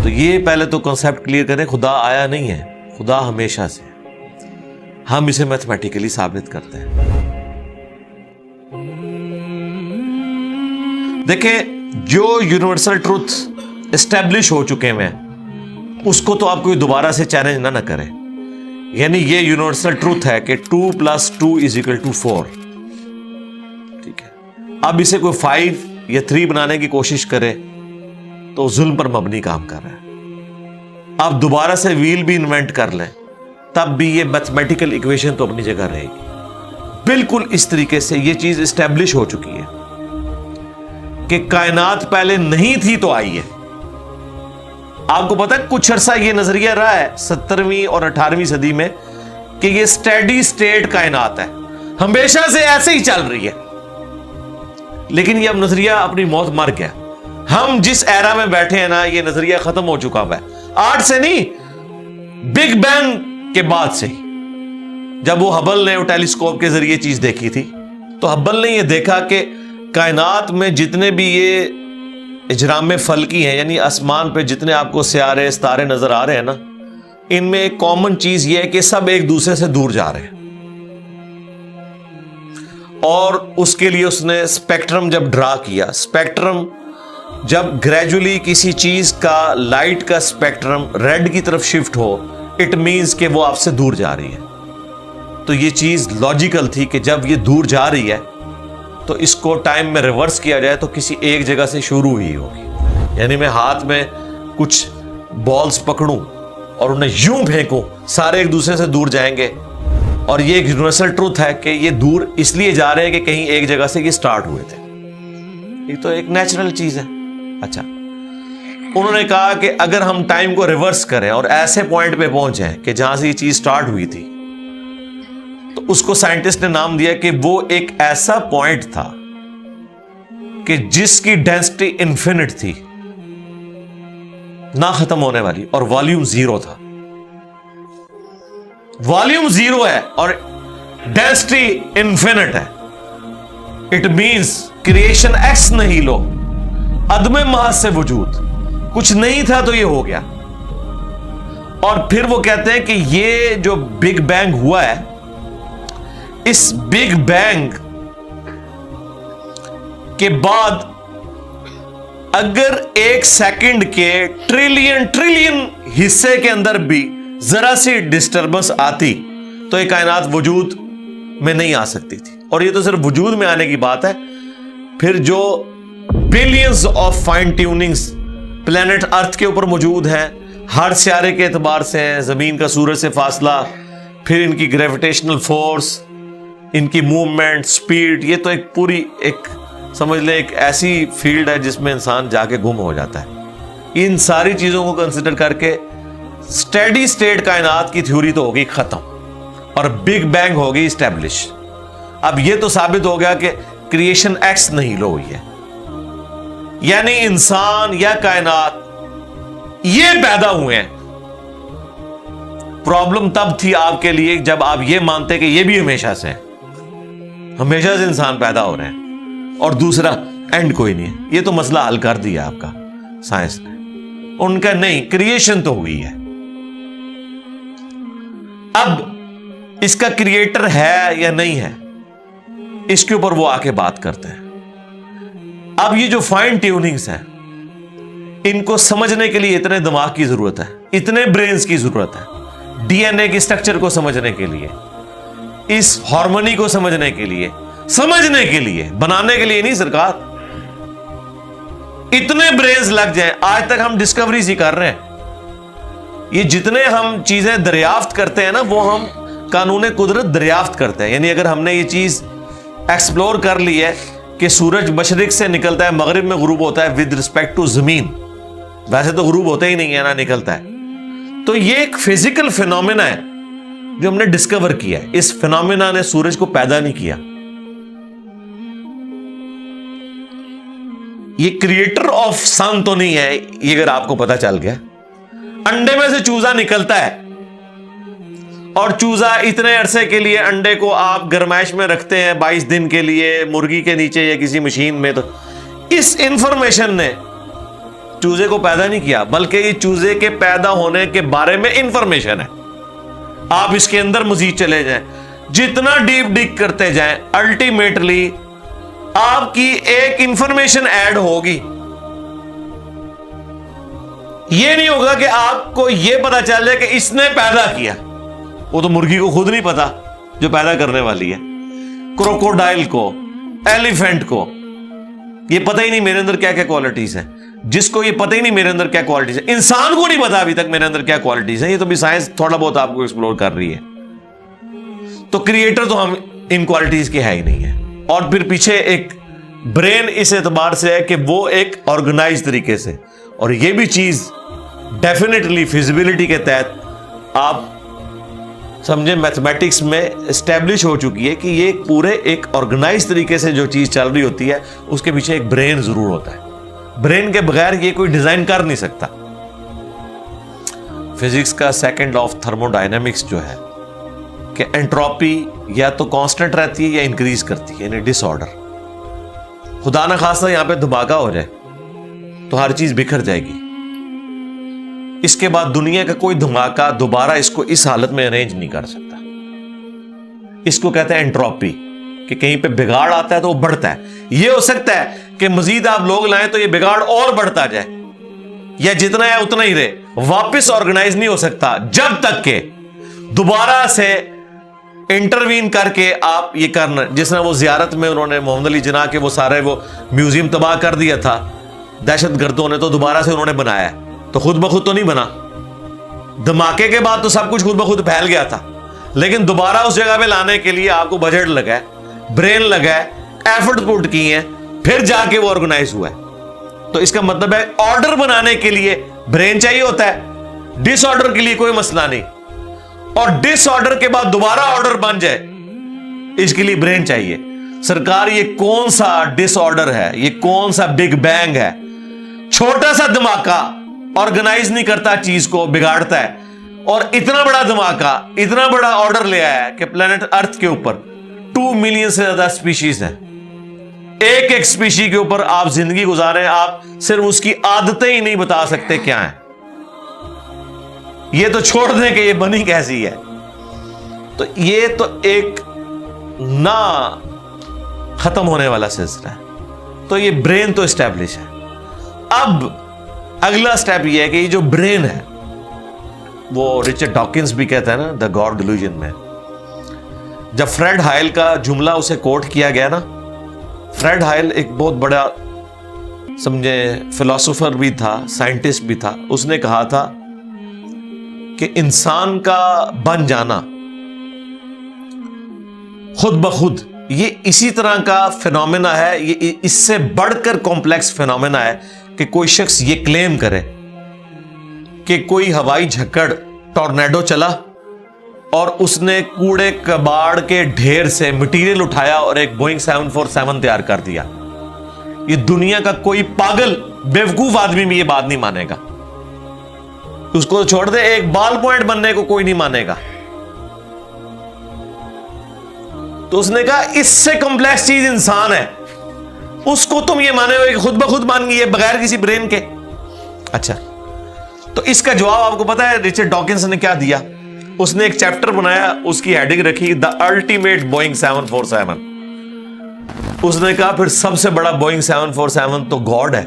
تو یہ پہلے تو کنسیپٹ کلیئر کریں, خدا آیا نہیں ہے, خدا ہمیشہ سے, ہم اسے میتھمیٹیکلی ثابت کرتے ہیں. دیکھیں جو یونیورسل ٹروتھ اسٹیبلش ہو چکے ہیں اس کو تو آپ کوئی دوبارہ سے چیلنج نہ کرے. یعنی یہ یونیورسل ٹروتھ ہے کہ 2 + 2 = 4. ٹھیک ہے, اب اسے کوئی 5 یا 3 بنانے کی کوشش کرے تو ظلم پر مبنی کام کر رہا ہے. آپ دوبارہ سے ویل بھی انوینٹ کر لیں تب بھی یہ میتھمیٹیکل ایکویشن تو اپنی جگہ رہے گی. بالکل اس طریقے سے یہ چیز اسٹیبلش ہو چکی ہے کہ کائنات پہلے نہیں تھی تو آئی ہے. آپ کو پتا ہے کچھ عرصہ یہ نظریہ رہا ہے 17ویں اور 18ویں صدی میں کہ یہ اسٹیڈی سٹیٹ کائنات ہے, ہمیشہ سے ایسے ہی چل رہی ہے. لیکن یہ اب نظریہ اپنی موت مر گیا. ہم جس ایرا میں بیٹھے ہیں نا, یہ نظریہ ختم ہو چکا ہوا ہے. آج سے نہیں, بگ بینگ کے بعد سے ہی, جب وہ ہبل نے ٹیلیسکوپ کے ذریعے چیز دیکھی تھی تو ہبل نے یہ دیکھا کہ کائنات میں جتنے بھی یہ اجرام فلکی ہیں, یعنی آسمان پہ جتنے آپ کو سیارے ستارے نظر آ رہے ہیں نا, ان میں ایک کامن چیز یہ ہے کہ سب ایک دوسرے سے دور جا رہے ہیں. اور اس کے لیے اس نے اسپیکٹرم جب ڈرا کیا, اسپیکٹرم جب گریجولی کسی چیز کا لائٹ کا اسپیکٹرم ریڈ کی طرف شفٹ ہو, اٹ مینز کہ وہ آپ سے دور جا رہی ہے. تو یہ چیز لاجیکل تھی کہ جب یہ دور جا رہی ہے تو اس کو ٹائم میں ریورس کیا جائے تو کسی ایک جگہ سے شروع ہی ہوگی. یعنی میں ہاتھ میں کچھ بالز پکڑوں اور انہیں یوں پھینکوں, سارے ایک دوسرے سے دور جائیں گے. اور یہ ایک یونیورسل ٹروتھ ہے کہ یہ دور اس لیے جا رہے ہیں کہ کہیں ایک جگہ سے یہ سٹارٹ ہوئے تھے. یہ تو ایک نیچرل چیز ہے. اچھا, انہوں نے کہا کہ اگر ہم ٹائم کو ریورس کریں اور ایسے پوائنٹ پہ پہنچیں کہ جہاں سے یہ چیز سٹارٹ ہوئی تھی, تو اس کو سائنٹسٹ نے نام دیا کہ وہ ایک ایسا پوائنٹ تھا کہ جس کی ڈینسٹی انفینٹ تھی, نہ ختم ہونے والی, اور والیوم 0 تھا. والیوم 0 ہے اور ڈینسٹی انفینٹ ہے. اٹ مینس کریشن ایکس نہیں لو, عدم محض سے وجود, کچھ نہیں تھا تو یہ ہو گیا. اور پھر وہ کہتے ہیں کہ یہ جو بگ بینگ ہوا ہے, اس بگ بینگ کے بعد اگر 1 سیکنڈ کے ٹریلین حصے کے اندر بھی ذرا سی ڈسٹربنس آتی تو یہ کائنات وجود میں نہیں آ سکتی تھی. اور یہ تو صرف وجود میں آنے کی بات ہے. پھر جو billions of fine tunings planet earth کے اوپر موجود ہیں, ہر سیارے کے اعتبار سے ہیں, زمین کا سورج سے فاصلہ, پھر ان کی گریویٹیشنل فورس, ان کی موومنٹ, سپیڈ, یہ تو ایک پوری ایک سمجھ لیں ایک ایسی فیلڈ ہے جس میں انسان جا کے گم ہو جاتا ہے. ان ساری چیزوں کو کنسیڈر کر کے اسٹیڈی سٹیٹ کائنات کی تھیوری تو ہوگی ختم اور بگ بینگ ہوگی اسٹیبلش. اب یہ تو ثابت ہو گیا کہ کریشن ایکس نہیں لو ہوئی ہے, یعنی انسان یا کائنات یہ پیدا ہوئے ہیں. پرابلم تب تھی آپ کے لیے جب آپ یہ مانتے کہ یہ بھی ہمیشہ سے ہے, ہمیشہ سے انسان پیدا ہو رہے ہیں اور دوسرا اینڈ کوئی نہیں ہے. یہ تو مسئلہ حل کر دیا آپ کا سائنس نے. ان کا نہیں, کریشن تو ہوئی ہے. اب اس کا کریٹر ہے یا نہیں ہے, اس کے اوپر وہ آ کے بات کرتے ہیں. اب یہ جو فائن ٹیوننگز ہیں, ان کو سمجھنے کے لیے اتنے دماغ کی ضرورت ہے, اتنے برینز کی ضرورت ہے. ڈی این اے کی سٹرکچر کو سمجھنے کے لیے, اس ہارمونی کو سمجھنے کے لیے, بنانے کے لیے نہیں سرکار. اتنے برینز لگ جائیں. آج تک ہم ڈسکوریز ہی کر رہے ہیں. یہ جتنے ہم چیزیں دریافت کرتے ہیں نا, وہ ہم قانون قدرت دریافت کرتے ہیں. یعنی اگر ہم نے یہ چیز ایکسپلور کر لی ہے کہ سورج مشرق سے نکلتا ہے, مغرب میں غروب ہوتا ہے ود رسپیکٹ ٹو زمین, ویسے تو غروب ہوتا ہی نہیں ہے نا, نکلتا ہے. تو یہ ایک فزیکل فینومینا ہے جو ہم نے ڈسکور کیا ہے. اس فینومینا نے سورج کو پیدا نہیں کیا. یہ کریٹر آف سن تو نہیں ہے, یہ اگر آپ کو پتا چل گیا. انڈے میں سے چوزا نکلتا ہے اور چوزا اتنے عرصے کے لیے انڈے کو آپ گرمائش میں رکھتے ہیں 22 دن کے لیے مرغی کے نیچے یا کسی مشین میں. تو اس انفارمیشن نے چوزے کو پیدا نہیں کیا، بلکہ یہ چوزے کے پیدا ہونے کے بارے میں انفارمیشن ہے. آپ اس کے اندر مزید چلے جائیں، جتنا ڈیپ ڈگ کرتے جائیں، الٹیمیٹلی آپ کی ایک انفارمیشن ایڈ ہوگی. یہ نہیں ہوگا کہ آپ کو یہ پتا چل جائے کہ اس نے پیدا کیا. وہ تو مرغی کو خود نہیں پتا جو پیدا کرنے والی ہے. کروکوڈائل کو، ایلیفینٹ کو یہ پتہ ہی نہیں میرے اندر کیا کیا کوالٹیز ہیں. جس کو یہ پتہ ہی نہیں میرے اندر کیا کوالٹیز ہیں، انسان کو نہیں پتا ابھی تک میرے اندر کیا کوالٹیز ہیں. یہ تو بھی سائنس تھوڑا بہت آپ کو ایکسپلور کر رہی ہے. تو کریٹر تو ہم ان کوالٹیز کے ہے ہی نہیں ہے. اور پھر پیچھے ایک برین اس اعتبار سے ہے کہ وہ ایک آرگنائز طریقے سے، اور یہ بھی چیز ڈیفینیٹلی فیزیبلٹی کے تحت آپ سمجھیں میتھمیٹکس میں اسٹیبلش ہو چکی ہے کہ یہ پورے ایک آرگنائز طریقے سے جو چیز چل رہی ہوتی ہے اس کے پیچھے ایک برین ضرور ہوتا ہے. برین کے بغیر یہ کوئی ڈیزائن کر نہیں سکتا. فزکس کا second law of thermo dynamics جو ہے کہ انٹروپی یا تو کانسٹنٹ رہتی ہے یا انکریز کرتی ہے، یعنی ڈس آرڈر. خدا نہ خواستہ یہاں پہ دھماکہ ہو جائے تو ہر چیز بکھر جائے گی. اس کے بعد دنیا کا کوئی دھماکہ دوبارہ اس کو اس حالت میں ارینج نہیں کر سکتا. اس کو کہتے ہیں انٹروپی، کہ کہیں پہ بگاڑ آتا ہے تو وہ بڑھتا ہے. یہ ہو سکتا ہے کہ مزید آپ لوگ لائیں تو یہ بگاڑ اور بڑھتا جائے، یا جتنا ہے اتنا ہی رہے. واپس آرگنائز نہیں ہو سکتا جب تک کہ دوبارہ سے انٹروین کر کے آپ یہ کرنا. جس طرح وہ زیارت میں انہوں نے محمد علی جناح کے وہ سارے وہ میوزیم تباہ کر دیا تھا دہشت گردوں نے، تو دوبارہ سے انہوں نے بنایا. تو خود بخود تو نہیں بنا. دھماکے کے بعد تو سب کچھ خود بخود پھیل گیا تھا، لیکن دوبارہ اس جگہ پہ لانے کے لیے آپ کو بجٹ لگا ہے، برین لگا ہے، ایفرٹ پٹ کی ہیں، پھر جا کے وہ آرگنائز ہوا ہے. تو اس کا مطلب ہے آرڈر بنانے کے لیے برین چاہیے ہوتا ہے، ڈس آرڈر کے لیے کوئی مسئلہ نہیں. اور ڈس آرڈر کے بعد دوبارہ آرڈر بن جائے اس کے لیے برین چاہیے. سرکار یہ کون سا ڈس آرڈر ہے، یہ کون سا بگ بینگ ہے؟ چھوٹا سا دھماکہ آرگنائز نہیں کرتا، چیز کو بگاڑتا ہے. اور اتنا بڑا دھماکہ، اتنا بڑا آرڈر لے آیا ہے کہ پلانٹ ارتھ کے اوپر 2 ملین سے زیادہ سپیشیز ہیں. ایک ایک سپیشی کے اوپر آپ زندگی گزاریں، آپ صرف اس کی عادتیں ہی نہیں بتا سکتے کیا ہیں. یہ تو چھوڑ دیں کہ یہ بنی کیسی ہے. تو یہ تو ایک نہ ختم ہونے والا سلسلہ ہے. تو یہ برین تو اسٹیبلش ہے. اب اگلا سٹیپ یہ ہے کہ یہ جو برین ہے، وہ رچرڈ ڈاکنز بھی کہتا ہے نا دا گاڈ ڈیلوژن میں. جب فریڈ ہائل کا جملہ اسے کوٹ کیا گیا نا، فریڈ ہائل ایک بہت بڑا سمجھے فلاسفر بھی تھا، سائنٹسٹ بھی تھا. اس نے کہا تھا کہ انسان کا بن جانا خود بخود یہ اسی طرح کا فینومینا ہے، یہ اس سے بڑھ کر کمپلیکس فینومینا ہے کہ کوئی شخص یہ کلیم کرے کہ کوئی ہوائی جھکڑ ٹورنیڈو چلا اور اس نے کوڑے کباڑ کے ڈھیر سے مٹیریل اٹھایا اور ایک بوئنگ 747 تیار کر دیا. یہ دنیا کا کوئی پاگل بیوقوف آدمی بھی یہ بات نہیں مانے گا. اس کو چھوڑ دے، ایک بال پوائنٹ بننے کو کوئی نہیں مانے گا. تو اس نے کہا اس سے کمپلیکس چیز انسان ہے، اس کو تم یہ مانے ہو کہ خود بخود مان گئی ہے بغیر کسی برین کے. اچھا، تو اس کا جواب آپ کو پتا ہے رچرڈ ڈاکنز نے کیا دیا؟ اس نے ایک چیپٹر بنایا، اس کی ہیڈنگ رکھی دا الٹیمیٹ بوئنگ 747. اس نے کہا پھر سب سے بڑا بوئنگ 747 تو گاڈ ہے.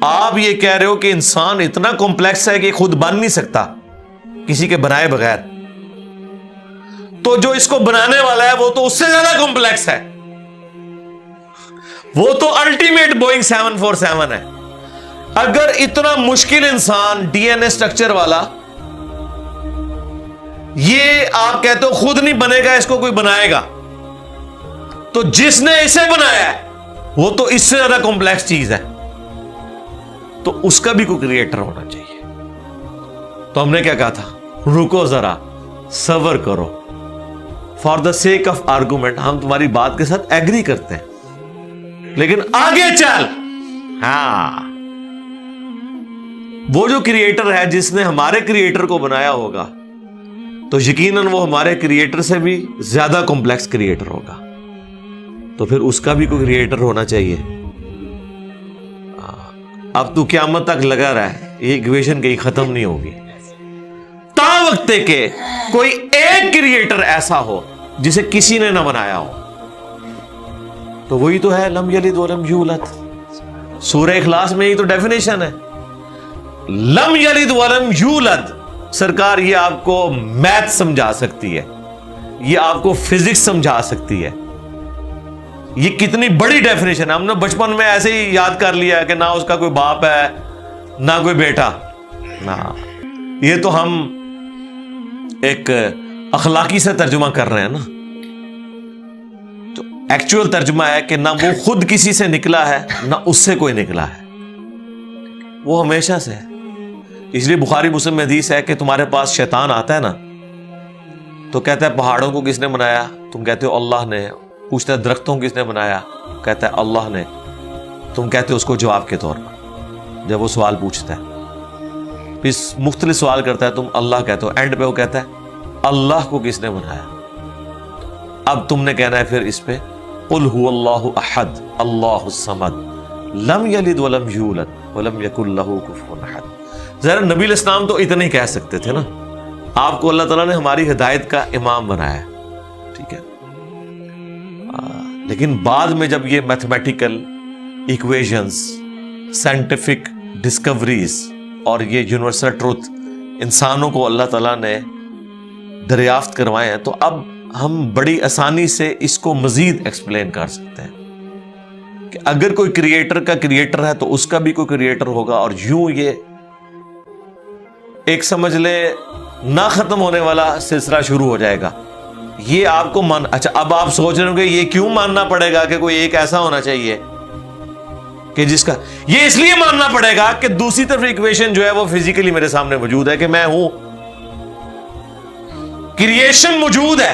آپ یہ کہہ رہے ہو کہ انسان اتنا کمپلیکس ہے کہ خود بن نہیں سکتا کسی کے بنائے بغیر، تو جو اس کو بنانے والا ہے وہ تو اس سے زیادہ کمپلیکس ہے، وہ تو الٹیمیٹ بوئنگ 747 ہے. اگر اتنا مشکل انسان ڈی این اے اسٹرکچر والا یہ آپ کہتے ہو خود نہیں بنے گا، اس کو کوئی بنائے گا، تو جس نے اسے بنایا ہے وہ تو اس سے زیادہ کمپلیکس چیز ہے، تو اس کا بھی کوئی کریٹر ہونا چاہیے. تو ہم نے کیا کہا تھا؟ رکو ذرا، صبر کرو. For the sake of argument ہم تمہاری بات کے ساتھ ایگری کرتے ہیں، لیکن آگے چل. ہاں، وہ جو کریٹر ہے جس نے ہمارے کریٹر کو بنایا ہوگا تو یقیناً وہ ہمارے کریٹر سے بھی زیادہ کمپلیکس کریٹر ہوگا، تو پھر اس کا بھی کوئی کریٹر ہونا چاہیے. اب تو قیامت تک لگا رہا ہے, یہ ایکویشن کہیں ختم نہیں ہوگی تا وقت کہ کوئی ایک کریٹر ایسا ہو جسے کسی نے نہ بنایا ہو. تو وہی تو ہے لم یلد ولم یولد. سورہ اخلاص میں ہی تو ڈیفینیشن ہے لم یلد ولم یولد. سرکار یہ آپ کو میتھ سمجھا سکتی ہے, یہ آپ کو فزکس سمجھا سکتی ہے. یہ کتنی بڑی ڈیفینیشن ہے. ہم نے بچپن میں ایسے ہی یاد کر لیا ہے کہ نہ اس کا کوئی باپ ہے نہ کوئی بیٹا. نہ, یہ تو ہم ایک اخلاقی سے ترجمہ کر رہے ہیں نا. تو ایکچوئل ترجمہ ہے کہ نہ وہ خود کسی سے نکلا ہے نہ اس سے کوئی نکلا ہے, وہ ہمیشہ سے ہے. اس لیے بخاری مسلم میں حدیث ہے کہ تمہارے پاس شیطان آتا ہے نا تو کہتا ہے پہاڑوں کو کس نے بنایا؟ تم کہتے ہو اللہ نے. پوچھتا ہے درختوں کو کس نے بنایا؟ کہتا ہے اللہ نے. تم کہتے ہو اس کو جواب کے طور پر جب وہ سوال پوچھتا ہے, پھر مختلف سوال کرتا ہے, تم اللہ کہتے ہو, اینڈ پہ وہ کہتا ہے اللہ کو کس نے بنایا؟ اب تم نے کہنا ہے پھر اس پہ قل هو اللہ احد اللہ الصمد لم یلد ولم یولد ولم یکن لہ کفوا احد. ذرا نبی علیہ السلام تو اتنے ہی کہہ سکتے تھے نا. آپ کو اللہ تعالیٰ نے ہماری ہدایت کا امام بنایا ہے, ٹھیک ہے. لیکن بعد میں جب یہ میتھمیٹیکل ایکویشنز, سائنٹیفک ڈسکوریز اور یہ یونیورسل ٹروتھ انسانوں کو اللہ تعالیٰ نے دریافت کروائے ہیں, تو اب ہم بڑی آسانی سے اس کو مزید ایکسپلین کر سکتے ہیں کہ اگر کوئی کریٹر کا کریٹر ہے تو اس کا بھی کوئی کریٹر ہوگا. اور یوں یہ ایک سمجھ لے نہ ختم ہونے والا سلسلہ شروع ہو جائے گا. یہ آپ کو اچھا, اب آپ سوچ رہے ہو کہ یہ کیوں ماننا پڑے گا کہ کوئی ایک ایسا ہونا چاہیے کہ جس کا, یہ اس لیے ماننا پڑے گا کہ دوسری طرف ایکویشن جو ہے وہ فزیکلی میرے سامنے موجود ہے کہ میں ہوں, کریشن موجود ہے.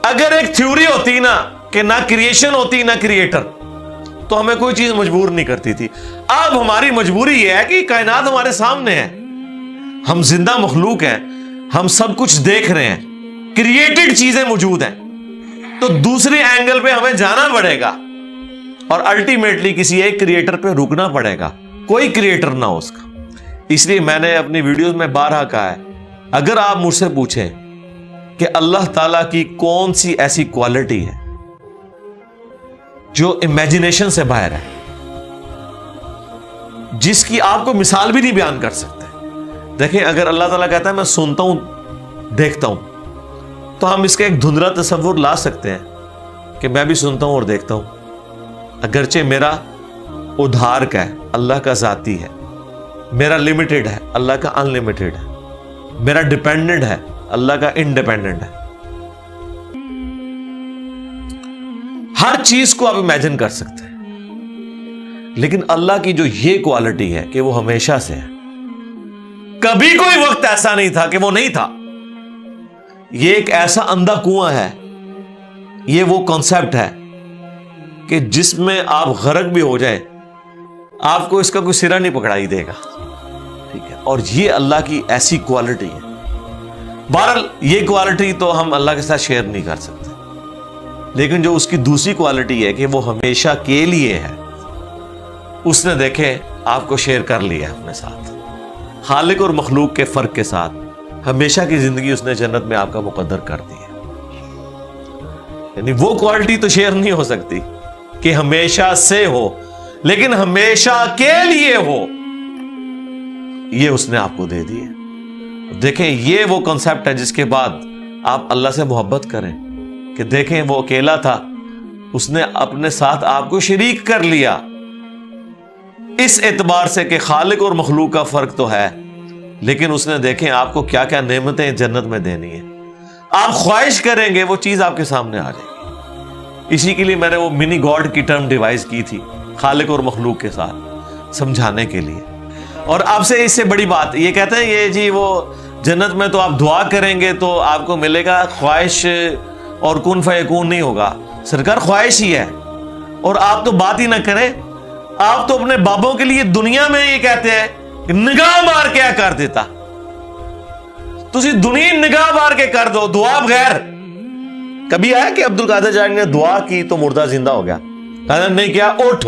اگر ایک تھیوری ہوتی نا کہ نہ کریشن ہوتی نہ کریٹر تو ہمیں کوئی چیز مجبور نہیں کرتی تھی. اب ہماری مجبوری یہ ہے کہ کائنات ہمارے سامنے ہے, ہم زندہ مخلوق ہیں, ہم سب کچھ دیکھ رہے ہیں, کریٹڈ چیزیں موجود ہیں, تو دوسرے اینگل پہ ہمیں جانا پڑے گا اور الٹیمیٹلی کسی ایک کریٹر پہ رکنا پڑے گا, کوئی کریٹر نہ ہو اس کا. اس لیے میں نے اپنی ویڈیوز میں بارہا کہا ہے, اگر آپ مجھ سے پوچھیں کہ اللہ تعالیٰ کی کون سی ایسی کوالٹی ہے جو امیجنیشن سے باہر ہے, جس کی آپ کو مثال بھی نہیں بیان کر سکتے. دیکھیں, اگر اللہ تعالیٰ کہتا ہے میں سنتا ہوں دیکھتا ہوں, تو ہم اس کا ایک دھندلا تصور لا سکتے ہیں کہ میں بھی سنتا ہوں اور دیکھتا ہوں, اگرچہ میرا ادھار کا ہے, اللہ کا ذاتی ہے, میرا لمیٹڈ ہے, اللہ کا ان لمیٹڈ ہے, میرا ڈیپینڈنٹ ہے, اللہ کا انڈیپینڈنٹ ہے. ہر چیز کو آپ امیجن کر سکتے ہیں, لیکن اللہ کی جو یہ کوالٹی ہے کہ وہ ہمیشہ سے ہے, کبھی کوئی وقت ایسا نہیں تھا کہ وہ نہیں تھا. یہ ایک ایسا اندھا کنواں ہے, یہ وہ کانسیپٹ ہے کہ جس میں آپ غرق بھی ہو جائیں آپ کو اس کا کوئی سرا نہیں پکڑائی دے گا, ٹھیک ہے. اور یہ اللہ کی ایسی کوالٹی ہے. بہرحال یہ کوالٹی تو ہم اللہ کے ساتھ شیئر نہیں کر سکتے, لیکن جو اس کی دوسری کوالٹی ہے کہ وہ ہمیشہ کے لیے ہے, اس نے دیکھے آپ کو شیئر کر لیا اپنے ساتھ. خالق اور مخلوق کے فرق کے ساتھ ہمیشہ کی زندگی اس نے جنت میں آپ کا مقدر کر دی ہے. یعنی وہ کوالٹی تو شیئر نہیں ہو سکتی کہ ہمیشہ سے ہو, لیکن ہمیشہ کے لیے ہو, یہ اس نے آپ کو دے دی ہے. دیکھیں, یہ وہ کنسپٹ ہے جس کے بعد آپ اللہ سے محبت کریں کہ دیکھیں وہ اکیلا تھا, اس نے اپنے ساتھ آپ کو شریک کر لیا, اس اعتبار سے کہ خالق اور مخلوق کا فرق تو ہے, لیکن اس نے دیکھیں آپ کو کیا کیا نعمتیں جنت میں دینی ہیں. آپ خواہش کریں گے وہ چیز آپ کے سامنے آ جائے گی. اسی کے لیے میں نے وہ منی گاڈ کی ٹرم ڈیوائز کی تھی خالق اور مخلوق کے ساتھ سمجھانے کے لیے. اور آپ سے اس سے بڑی بات یہ کہتے ہیں, یہ جی وہ جنت میں تو آپ دعا کریں گے تو آپ کو ملے گا, خواہش اور کن فیکون نہیں ہوگا. سرکار خواہش ہی ہے, اور آپ تو بات ہی نہ کریں, آپ تو اپنے بابوں کے لیے دنیا میں یہ کہتے ہیں کہ نگاہ مار کے کر دیتا, تسی دنیا نگاہ مار کے کر دو دعا بغیر. کبھی آیا کہ عبد القادر جیلانی نے دعا کی تو مردہ زندہ ہو گیا؟ کہا نہیں کیا, اٹھ